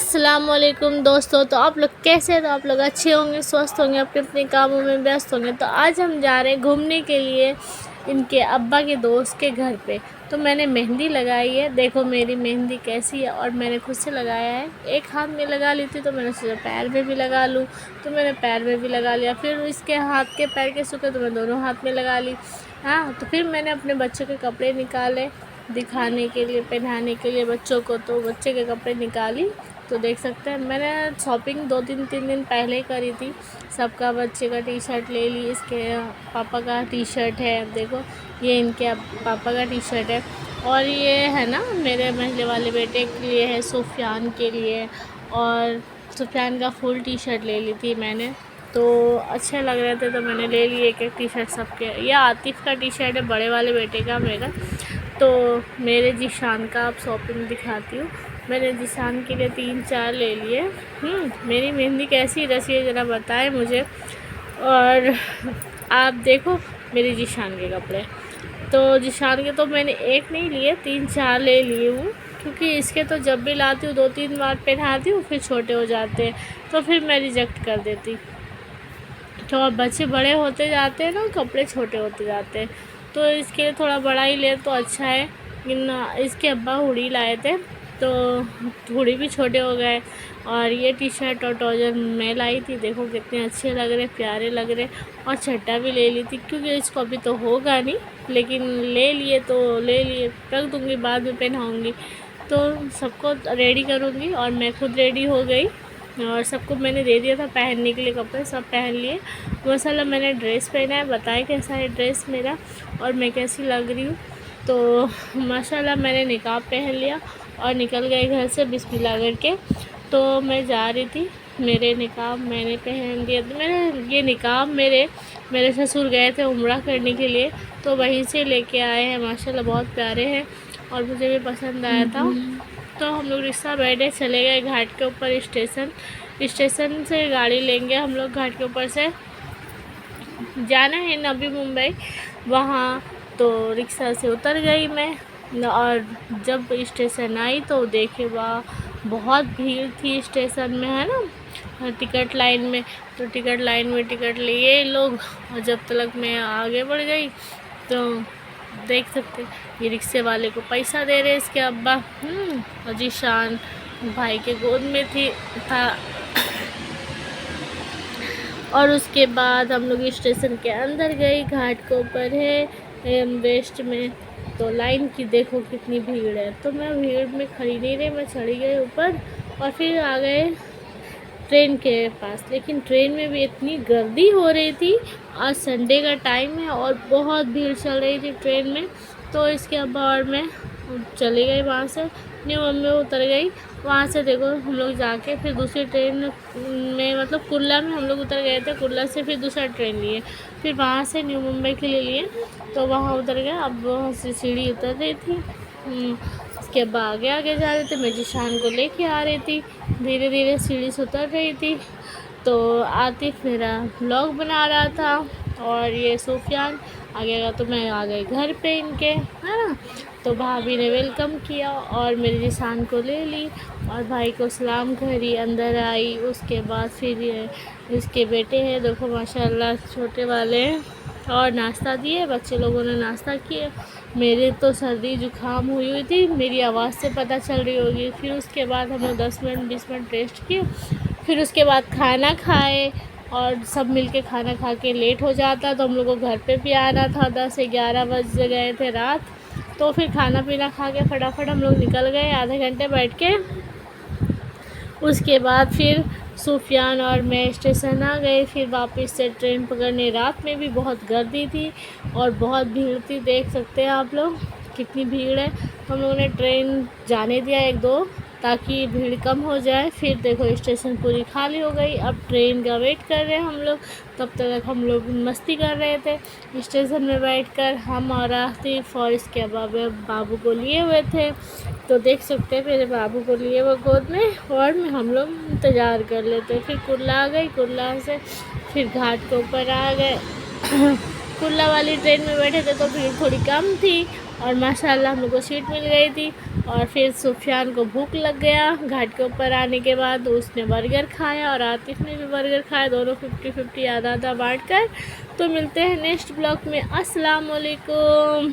अस्सलामुअलैकुम दोस्तों। तो आप लोग कैसे हैं? तो आप लोग अच्छे होंगे, स्वस्थ होंगे, अपने अपने कामों में व्यस्त होंगे। तो आज हम जा रहे हैं घूमने के लिए इनके अब्बा के दोस्त के घर पे। तो मैंने मेहंदी लगाई है, देखो मेरी मेहंदी कैसी है। और मैंने खुद से लगाया है, एक हाथ में लगा ली थी तो मैंने सोचा पैर में भी लगा लूँ, तो मैंने पैर में भी लगा लिया। फिर इसके हाथ के पैर के सूखे तो मैं दोनों हाथ में लगा ली। हाँ, तो फिर मैंने अपने बच्चों के कपड़े निकाले दिखाने के लिए, पहनाने के लिए बच्चों को। तो बच्चे के कपड़े निकाली तो देख सकते हैं मैंने शॉपिंग 2-3 दिन पहले ही करी थी। सबका बच्चे का टी शर्ट ले ली, इसके पापा का टी शर्ट है, देखो ये इनके पापा का टी शर्ट है। और ये है ना मेरे महल्ले वाले बेटे के लिए है, सुफियान के लिए। और सुफियान का फुल टी शर्ट ले ली थी मैंने, तो अच्छे लग रहे थे तो मैंने ले लिए एक एक टी शर्ट सबके। ये आतिफ़ का टी शर्ट है, बड़े वाले बेटे का मेरा। तो मेरे जीशान का आप शॉपिंग दिखाती हूँ। मैंने जीशान के लिए 3-4 ले लिए। मेरी मेहंदी कैसी रसी है ज़रा बताएं मुझे। और आप देखो मेरी जीशान के कपड़े, तो जीशान के तो मैंने एक नहीं लिए, 3-4 ले लिए हूँ। क्योंकि इसके तो जब भी लाती हूँ 2-3 बार पहनाती हूँ, फिर छोटे हो जाते हैं तो फिर मैं रिजेक्ट कर देती। तो अब बच्चे बड़े होते जाते हैं ना, कपड़े छोटे होते जाते हैं, तो इसके लिए थोड़ा बड़ा ही ले तो अच्छा है। लेकिन इसके अब्बा हुडी लाए थे तो हुडी भी छोटे हो गए। और ये टी शर्ट और ट्राउज़र मैं लाई थी, देखो कितने अच्छे लग रहे, प्यारे लग रहे। और छट्टा भी ले ली थी, क्योंकि इसको अभी तो होगा नहीं, लेकिन ले लिए तो ले लिए, रख दूँगी बाद में पहनाऊँगी। तो सबको रेडी करूँगी और मैं खुद रेडी हो गई और सबको मैंने दे दिया था पहनने के लिए कपड़े, सब पहन लिए। माशाल्लाह मैंने ड्रेस पहना है, बताएं कैसा है ड्रेस मेरा और मैं कैसी लग रही हूँ। तो माशाल्लाह मैंने निकाब पहन लिया और निकल गए घर से बिस्मिल्लाह करके। तो मैं जा रही थी, मेरे निकाब मैंने पहन लिया। तो मैंने ये निकाब मेरे ससुर गए थे उम्रा करने के लिए, तो वहीं से लेके आए हैं। माशाल्लाह बहुत प्यारे हैं और मुझे भी पसंद आया था। तो हम लोग रिक्शा बैठे चले गए घाट के ऊपर स्टेशन से गाड़ी लेंगे हम लोग। घाट के ऊपर से जाना है नबी मुंबई वहाँ, तो रिक्शा से उतर गई मैं। और जब स्टेशन आई तो देखे वाह, बहुत भीड़ थी स्टेशन में, है ना, टिकट लाइन में। तो टिकट लाइन में टिकट लिए लोग, और जब तक मैं आगे बढ़ गई तो देख सकते ये रिक्शे वाले को पैसा दे रहे इसके अब्बा। और जीशान भाई के गोद में था। और उसके बाद हम लोग स्टेशन के अंदर गए, घाट के ऊपर है वेस्ट में। तो लाइन की देखो कितनी भीड़ है, तो मैं भीड़ में खड़ी नहीं रही, मैं चढ़ी गई ऊपर और फिर आ गए ट्रेन के पास। लेकिन ट्रेन में भी इतनी गर्दी हो रही थी, आज संडे का टाइम है और बहुत भीड़ चल रही थी ट्रेन में। तो इसके अब्बा और मैं चली गई वहाँ से, न्यू मुंबई उतर गई। वहाँ से देखो हम लोग जाके फिर दूसरी ट्रेन में, मतलब कुर्ला में हम लोग उतर गए थे। कुर्ला से फिर दूसरा ट्रेन लिए, फिर वहाँ से न्यू मुंबई के लिए लिए, तो वहाँ उतर गए। अब वहाँ से सीढ़ी उतर रही थी, उसके अब्बा आगे आगे जा रहे थे, मैं जीशान को लेके आ रही थी, धीरे धीरे सीढ़ी से उतर रही थी। तो आतिफ मेरा व्लॉग बना रहा था और ये सुफियान आ गया। तो मैं आ गई घर पे इनके, है ना। तो भाभी ने वेलकम किया और मेरी जीशान को ले ली और भाई को सलाम करी, अंदर आई। उसके बाद फिर ये इसके बेटे हैं, देखो माशाल्लाह छोटे वाले हैं, और नाश्ता दिए, बच्चे लोगों ने नाश्ता किए। मेरे तो सर्दी जुकाम हुई थी, मेरी आवाज़ से पता चल रही होगी। फिर उसके बाद हम लोग 10 मिनट 20 मिनट रेस्ट किए, फिर उसके बाद खाना खाए। और सब मिलके खाना खा के लेट हो जाता तो हम लोग को घर पे भी आना था, 10-11 बज गए थे रात। तो फिर खाना पीना खा के फटाफट हम लोग निकल गए, आधे घंटे बैठ के। उसके बाद फिर सुफियान और मैं स्टेशन आ गए, फिर वापस से ट्रेन पकड़ने। रात में भी बहुत गर्दी थी और बहुत भीड़ थी, देख सकते हैं आप लोग कितनी भीड़ है। तो हम लोगों ने ट्रेन जाने दिया 1-2 ताकि भीड़ कम हो जाए। फिर देखो स्टेशन पूरी खाली हो गई, अब ट्रेन का वेट कर रहे हैं हम लोग। तब तक हम लोग मस्ती कर रहे थे स्टेशन में बैठकर, हम और आतिफ और इसके बाबू को लिए हुए थे। तो देख सकते हैं मेरे बाबू को लिए हुए गोद में, और में हम लोग इंतज़ार कर लेते। फिर कुर्ला आ गई, कुर्ला से फिर घाट के ऊपर आ गए। कुर्ला वाली ट्रेन में बैठे थे तो भीड़ थोड़ी कम थी, और माशाल्लाह हम लोग को सीट मिल गई थी। और फिर सुफियान को भूख लग गया घाट के ऊपर आने के बाद, उसने बर्गर खाया और आतिफ ने भी बर्गर खाया, दोनों 50-50 आधा आधा बांट कर। तो मिलते हैं नेक्स्ट ब्लॉग में। अस्सलाम वालेकुम।